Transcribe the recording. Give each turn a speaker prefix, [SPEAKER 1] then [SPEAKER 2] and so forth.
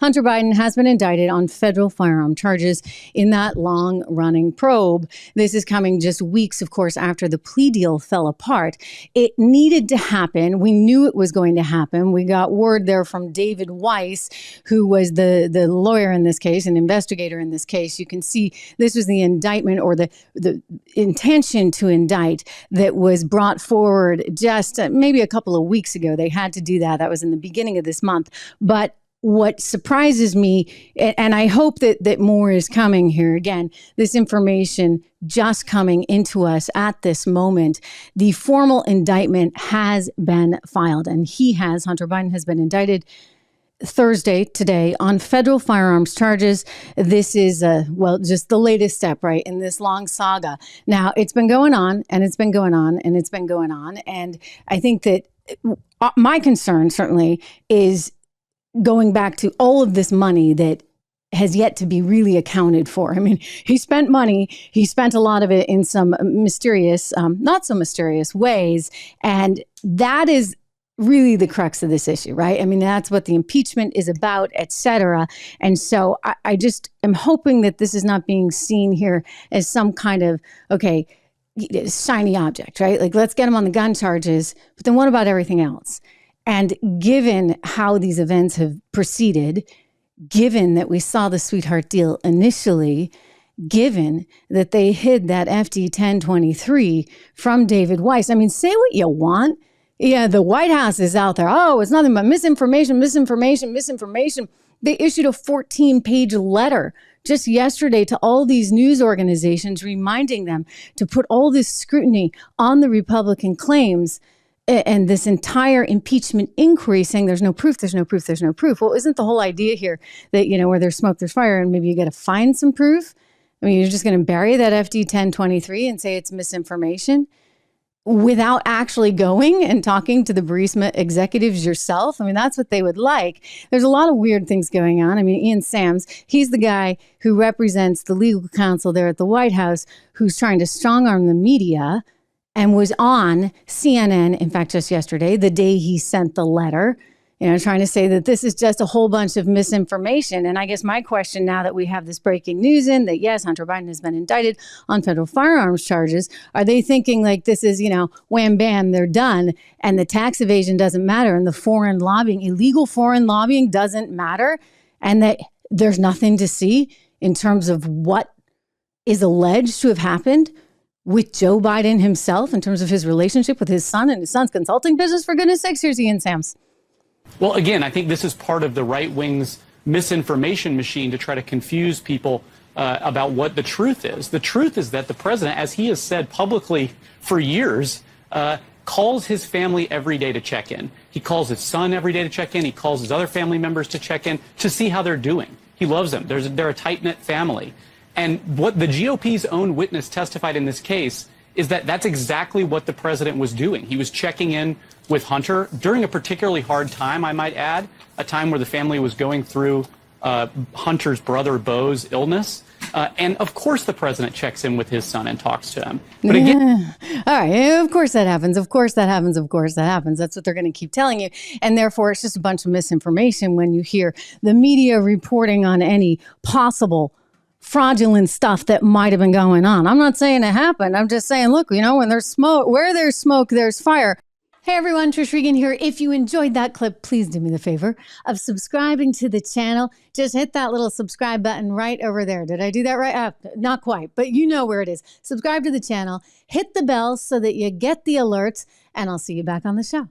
[SPEAKER 1] Hunter Biden has been indicted on federal firearm charges in that long-running probe. This is coming just weeks, of course, after the plea deal fell apart. It needed to happen. We knew it was going to happen. We got word there from David Weiss, who was the lawyer in this case, an investigator in this case. You can see this was the indictment, or the intention to indict, that was brought forward just maybe a couple of weeks ago. They had to do that. That was in the beginning of this month. But what surprises me, and I hope that more is coming here, again, this information just coming into us at this moment, the formal indictment has been filed, and Hunter Biden has been indicted Thursday, today, on federal firearms charges. This is, just the latest step, right, in this long saga. Now, it's been going on, and it's been going on, and it's been going on. And I think that my concern, certainly, is going back to all of this money that has yet to be really accounted for. I mean, he spent money. He spent a lot of it in some mysterious, not so mysterious ways. And that is really the crux of this issue, right? I mean, that's what the impeachment is about, et cetera. And so I just am hoping that this is not being seen here as some kind of, okay, shiny object, right? Like, let's get him on the gun charges, but then what about everything else? And given how these events have proceeded, given that we saw the sweetheart deal initially, given that they hid that FD 1023 from David Weiss, I mean, say what you want. Yeah, the White House is out there. Oh, it's nothing but misinformation. They issued a 14-page letter just yesterday to all these news organizations, reminding them to put all this scrutiny on the Republican claims and this entire impeachment inquiry, saying there's no proof. Well, isn't the whole idea here that, where there's smoke, there's fire, and maybe you got to find some proof? I mean, you're just going to bury that FD 1023 and say it's misinformation without actually going and talking to the Burisma executives yourself? I mean, that's what they would like. There's a lot of weird things going on. I mean, Ian Sams, he's the guy who represents the legal counsel there at the White House, who's trying to strong arm the media, and was on CNN, in fact, just yesterday, the day he sent the letter, trying to say that this is just a whole bunch of misinformation. And I guess my question, now that we have this breaking news in that, yes, Hunter Biden has been indicted on federal firearms charges, are they thinking like this is, wham, bam, they're done, and the tax evasion doesn't matter, and the foreign lobbying, illegal foreign lobbying doesn't matter, and that there's nothing to see in terms of what is alleged to have happened with Joe Biden himself in terms of his relationship with his son and his son's consulting business? For goodness sakes, here's Ian Sams.
[SPEAKER 2] Well, again, I think this is part of the right wing's misinformation machine to try to confuse people about what the truth is. The truth is that the president, as he has said publicly for years, calls his family every day to check in. He calls his son every day to check in. He calls his other family members to check in to see how they're doing. He loves them. They're a tight-knit family. And what the GOP's own witness testified in this case is that that's exactly what the president was doing. He was checking in with Hunter during a particularly hard time, I might add, a time where the family was going through Hunter's brother Beau's illness. And of course the president checks in with his son and talks to him. But again,
[SPEAKER 1] all right, of course that happens. Of course that happens. That's what they're going to keep telling you. And therefore, it's just a bunch of misinformation when you hear the media reporting on any possible fraudulent stuff that might have been going on. I'm not saying it happened. I'm just saying, look, when there's smoke, where there's smoke, there's fire. Hey everyone, Trish Regan here. If you enjoyed that clip, please do me the favor of subscribing to the channel. Just hit that little subscribe button right over there. Did I do that right? Not quite, but you know where it is. Subscribe to the channel, hit the bell so that you get the alerts, and I'll see you back on the show.